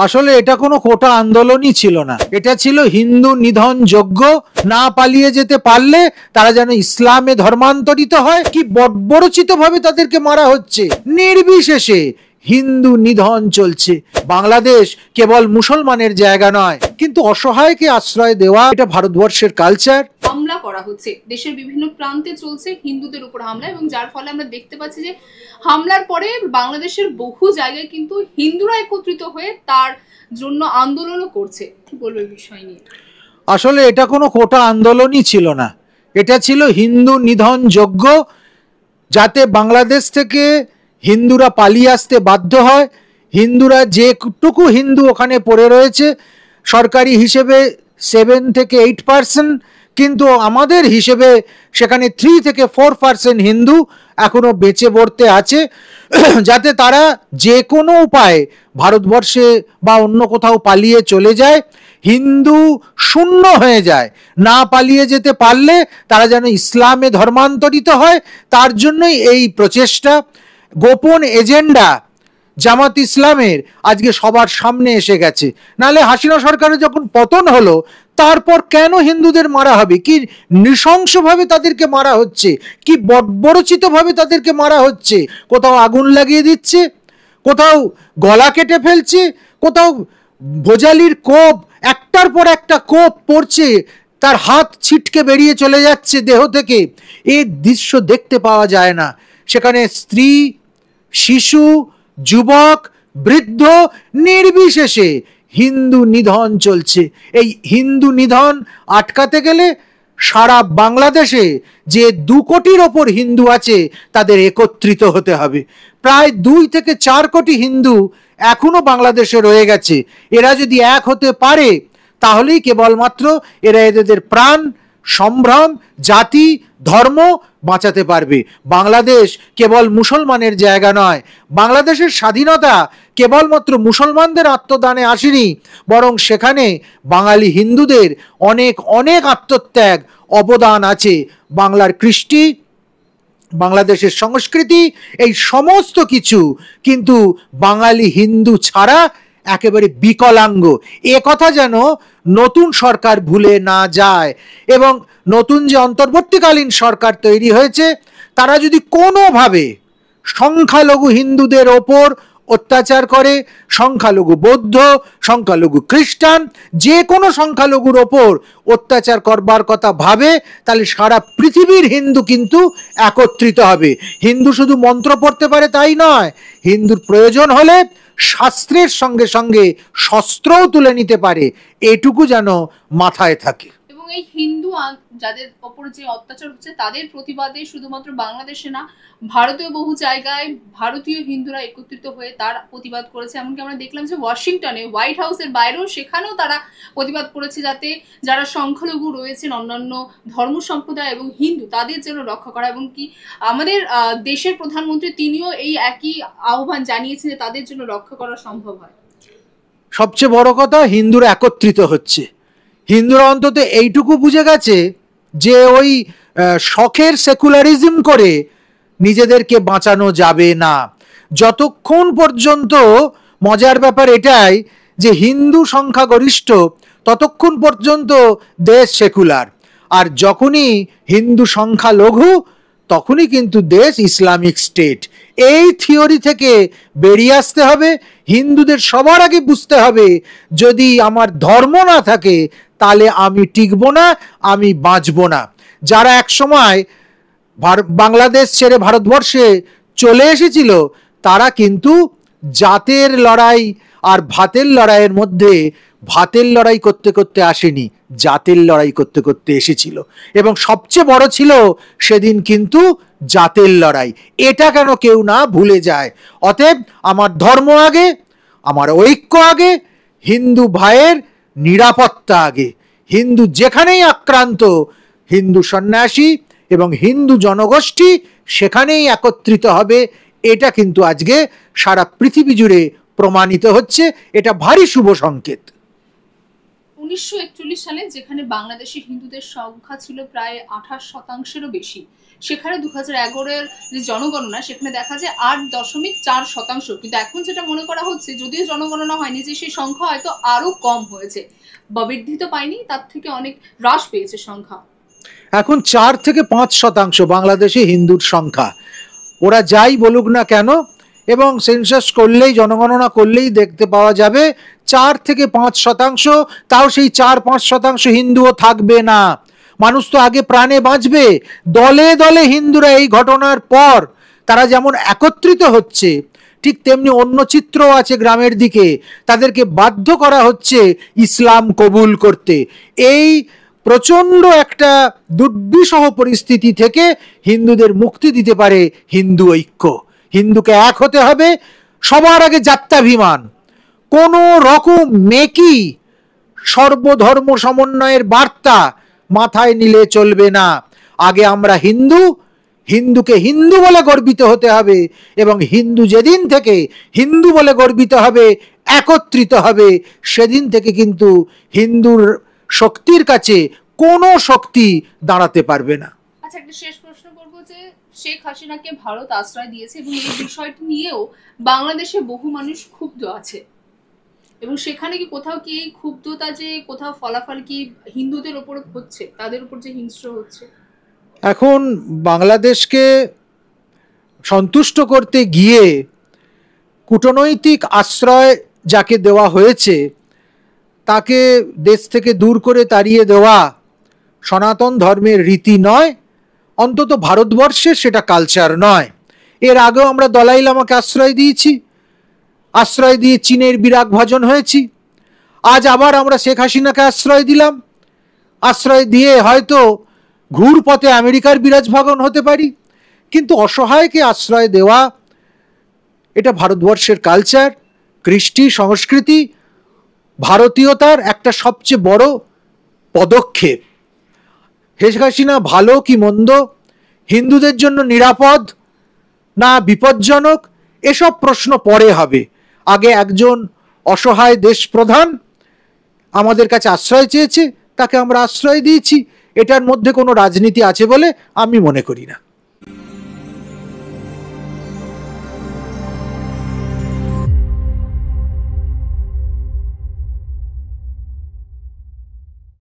আসলে এটা কোনো কোটা আন্দোলনই ছিল না, এটা ছিল হিন্দু নিধন যজ্ঞ। না পালিয়ে যেতে পারলে তারা যেন ইসলামে ধর্মান্তরিত হয়, কি বর্বরচিত ভাবে তাদেরকে মারা হচ্ছে নির্বিশেষে। হিন্দু নিধন চলছে। বাংলাদেশ কেবল মুসলমানের জায়গা নয়, কিন্তু অসহায়কে আশ্রয় দেওয়া এটা ভারতবর্ষের কালচার। হামলা করা হচ্ছে, দেশের বিভিন্ন প্রান্তে চলছে হিন্দুদের উপর হামলা, এবং যার ফলে আমরা দেখতে পাচ্ছি যে হামলার পরে বাংলাদেশের বহু জায়গায় কিন্তু হিন্দুরা একত্রিত হয়ে তার জন্য আন্দোলনও করছে। কি বলবে বিষয় নিয়ে? আসলে এটা কোনো কোটা আন্দোলনই ছিল না, এটা ছিল হিন্দু নিধন যজ্ঞ, যাতে বাংলাদেশ থেকে হিন্দুরা পালিয়ে আসতে বাধ্য হয়। হিন্দুরা যেটুকু হিন্দু ওখানে পড়ে রয়েছে, সরকারি হিসেবে 7 থেকে 8%, কিন্তু আমাদের হিসেবে সেখানে 3 থেকে 4% হিন্দু এখনো বেঁচে পড়তে আছে, যাতে তারা যে কোনো উপায়ে ভারতবর্ষে বা অন্য কোথাও পালিয়ে চলে যায়, হিন্দু শূন্য হয়ে যায়। না পালিয়ে যেতে পারলে তারা যেন ইসলামে ধর্মান্তরিত হয়, তার জন্যই এই প্রচেষ্টা। গোপন এজেন্ডা জামাত ইসলামের আজকে সবার সামনে এসে গেছে। নালে হাসিনা সরকারের যখন পতন হলো, তারপর কেন হিন্দুদের মারা হবে? কি নৃশংসভাবে তাদেরকে মারা হচ্ছে, কি বর্বরচিতভাবে তাদেরকে মারা হচ্ছে। কোথাও আগুন লাগিয়ে দিচ্ছে, কোথাও গলা কেটে ফেলছে, কোথাও ভোজালির কোপ, একটার পর একটা কোপ পড়ছে, তার হাত ছিটকে বেরিয়ে চলে যাচ্ছে দেহ থেকে। এই দৃশ্য দেখতে পাওয়া যায় না। সেখানে স্ত্রী, শিশু, যুবক, বৃদ্ধ নির্বিশেষে হিন্দু নিধন চলছে। এই হিন্দু নিধন আটকাতে গেলে সারা বাংলাদেশে যে 2 কোটির ওপর হিন্দু আছে তাদের একত্রিত হতে হবে। প্রায় 2 থেকে 4 কোটি হিন্দু এখনো বাংলাদেশে রয়ে গেছে। এরা যদি এক হতে পারে তাহলেই কেবলমাত্র এরা এদের প্রাণ, সম্ভ্রম, জাতি, ধর্ম বাঁচাতে পারবে। বাংলাদেশ কেবল মুসলমানের জায়গা নয়। বাংলাদেশের স্বাধীনতা কেবলমাত্র মুসলমানদের আত্মদানে আসেনি, বরং সেখানে বাঙালি হিন্দুদের অনেক অনেক আত্মত্যাগ, অবদান আছে। বাংলার কৃষ্টি, বাংলাদেশের সংস্কৃতি, এই সমস্ত কিছু কিন্তু বাঙালি হিন্দু ছাড়া একেবারে বিকলাঙ্গ। এ কথা যেন নতুন সরকার ভুলে না যায়। এবং নতুন যে অন্তর্বর্তীকালীন সরকার তৈরি হয়েছে, তারা যদি কোনোভাবে সংখ্যালঘু হিন্দুদের ওপর অত্যাচার করে, সংখ্যালঘু বৌদ্ধ, সংখ্যালঘু খ্রিস্টান, যে কোনো সংখ্যালঘুর ওপর অত্যাচার করবার কথা ভাবে, তাহলে সারা পৃথিবীর হিন্দু কিন্তু একত্রিত হবে। হিন্দু শুধু মন্ত্র পড়তে পারে তাই নয়, হিন্দুর প্রয়োজন হলে শাস্ত্রের সঙ্গে সঙ্গে শস্ত্রও তুলে নিতে পারে। এটুকু যেন মাথায় থাকে। এবং এই হিন্দু যাদের ওপর যে অত্যাচার হচ্ছে তাদের প্রতিবাদে শুধুমাত্র বাংলাদেশে না, ভারতীয় বহু জায়গায় ভারতীয় হিন্দুরা একত্রিত হয়ে তার প্রতিবাদ করেছে। এমনকি আমরা দেখলাম যে ওয়াশিংটনে, হোয়াইট হাউসের বাইরেও সেখানেও তারা প্রতিবাদ করেছে, যাতে যারা সংখ্যালঘু রয়েছেন, অন্যান্য ধর্ম সম্প্রদায় এবং হিন্দু, তাদের যেন রক্ষা করা। এবং কি আমাদের দেশের প্রধানমন্ত্রী তিনিও এই একই আহ্বান জানিয়েছেন যে তাদের জন্য রক্ষা করা সম্ভব হয়। সবচেয়ে বড় কথা, হিন্দুরা একত্রিত হচ্ছে। হিন্দুরা অন্তত এইটুকু বুঝে গেছে যে ওই শখের সেকুলারিজম করে নিজেদেরকে বাঁচানো যাবে না। যতক্ষণ পর্যন্ত, মজার ব্যাপার এটাই যে হিন্দু সংখ্যাগরিষ্ঠ, ততক্ষণ পর্যন্ত দেশ সেকুলার। আর যখনই হিন্দু সংখ্যা লঘু, তখনই কিন্তু দেশ ইসলামিক স্টেট। এই থিওরি থেকে বেরিয়ে আসতে হবে। হিন্দুদের সবার আগে বুঝতে হবে, যদি আমার ধর্ম না থাকে তাহলে আমি টিকবো না, আমি বাঁচবো না। যারা একসময় বাংলাদেশ ছেড়ে ভারতবর্ষে চলে এসেছিল, তারা কিন্তু জাতের লড়াই আর ভাতের লড়াইয়ের মধ্যে ভাতের লড়াই করতে করতে আসেনি, জাতের লড়াই করতে করতে এসেছিল। এবং সবচেয়ে বড় ছিল সেদিন কিন্তু জাতের লড়াই। এটা কেন কেউ না ভুলে যায়। অতএব আমার ধর্ম আগে, আমার ঐক্য আগে, হিন্দু ভাইয়ের নিরাপত্তা আগে। হিন্দু যেখানেই আক্রান্ত, হিন্দু সন্ন্যাসী এবং হিন্দু জনগোষ্ঠী সেখানেই একত্রিত হবে। এটা কিন্তু আজকে সারা পৃথিবী জুড়ে প্রমাণিত হচ্ছে। এটা ভারী শুভ সংকেত। 1941 সালে যেখানে বাংলাদেশে হিন্দুদের সংখ্যা ছিল প্রায় 28%-এরও বেশি, সেখানে 2011-এর যে জনগণনা সেখানে দেখা যায় 8.4%। কিন্তু এখন যেটা মনে করা হচ্ছে, যদিও জনগণনা হয়নি, যে সেই সংখ্যা হয়তো আরো কম হয়েছে বা বৃদ্ধি তো পায়নি, তার থেকে অনেক হ্রাস পেয়েছে সংখ্যা। এখন 4-5% বাংলাদেশে হিন্দুর সংখ্যা। ওরা যাই বলুক না কেন, এবং সেন্সাস করলেই, জনগণনা করলেই দেখতে পাওয়া যাবে 4-5%, তাও সেই 4-5% হিন্দুও থাকবে না। মানুষ তো আগে প্রাণে বাঁচবে। দলে দলে হিন্দুরা এই ঘটনার পর তারা যেমন একত্রিত হচ্ছে, ঠিক তেমনি অন্য চিত্রও আছে গ্রামের দিকে। তাদেরকে বাধ্য করা হচ্ছে ইসলাম কবুল করতে। এই প্রচণ্ড একটা দুর্বিষহ পরিস্থিতি থেকে হিন্দুদের মুক্তি দিতে পারে হিন্দু ঐক্য। হিন্দুকে এক হতে হবে। সবার আগে জাত্যাভিমান, কোনো রকম মেকি সর্বধর্ম সমন্বয়ের বার্তা মাথায় নিলে চলবে না। আগে আমরা হিন্দু, হিন্দুকে হিন্দু বলে গর্বিত হতে হবে, এবং হিন্দু যেদিন থেকে হিন্দু বলে গর্বিত হবে, একত্রিত হবে, সেদিন থেকে কিন্তু হিন্দুর শক্তির কাছে কোনো শক্তি দাঁড়াতে পারবে না। আচ্ছা, একটা শেষ প্রশ্ন করবো, যে শেখ হাসিনাকে ভারত আশ্রয় দিয়েছে এবং এই বিষয়টি নিয়েও বাংলাদেশে বহু মানুষ ক্ষুব্ধ আছে, এবং সেখানে কি কোথাও কি এই ক্ষুব্ধতা যে কোথাও ফলাফল কি হিন্দুদের উপর হচ্ছে, তাদের উপর যে হিংস্র হচ্ছে? এখন বাংলাদেশকে সন্তুষ্ট করতে গিয়ে কূটনৈতিক আশ্রয় যাকে দেওয়া হয়েছে তাকে দেশ থেকে দূর করে তাড়িয়ে দেওয়া সনাতন ধর্মের রীতি নয়, অন্তত ভারতবর্ষের সেটা কালচার নয়। এর আগেও আমরা দলাই লামাকে আশ্রয় দিয়েছি, আশ্রয় দিয়ে চীনের বিরাগ ভাজন হয়েছি। আজ আবার আমরা শেখ হাসিনাকে আশ্রয় দিলাম, আশ্রয় দিয়ে হয়তো ঘুর পথে আমেরিকার বিরাজ ভাজন হতে পারি। কিন্তু অসহায়কে আশ্রয় দেওয়া, এটা ভারতবর্ষের কালচার, কৃষ্টি, সংস্কৃতি, ভারতীয়তার একটা সবচেয়ে বড় পদক্ষেপ। শেখ হাসিনা ভালো কি মন্দ, হিন্দুদের জন্য নিরাপদ না বিপজ্জনক, এসব প্রশ্ন পরে হবে। আগে একজন অসহায় দেশপ্রধান আমাদের কাছে আশ্রয় চেয়েছে, তাকে আমরা আশ্রয় দিয়েছি। এটার মধ্যে কোনো রাজনীতি আছে বলে আমি মনে করি না।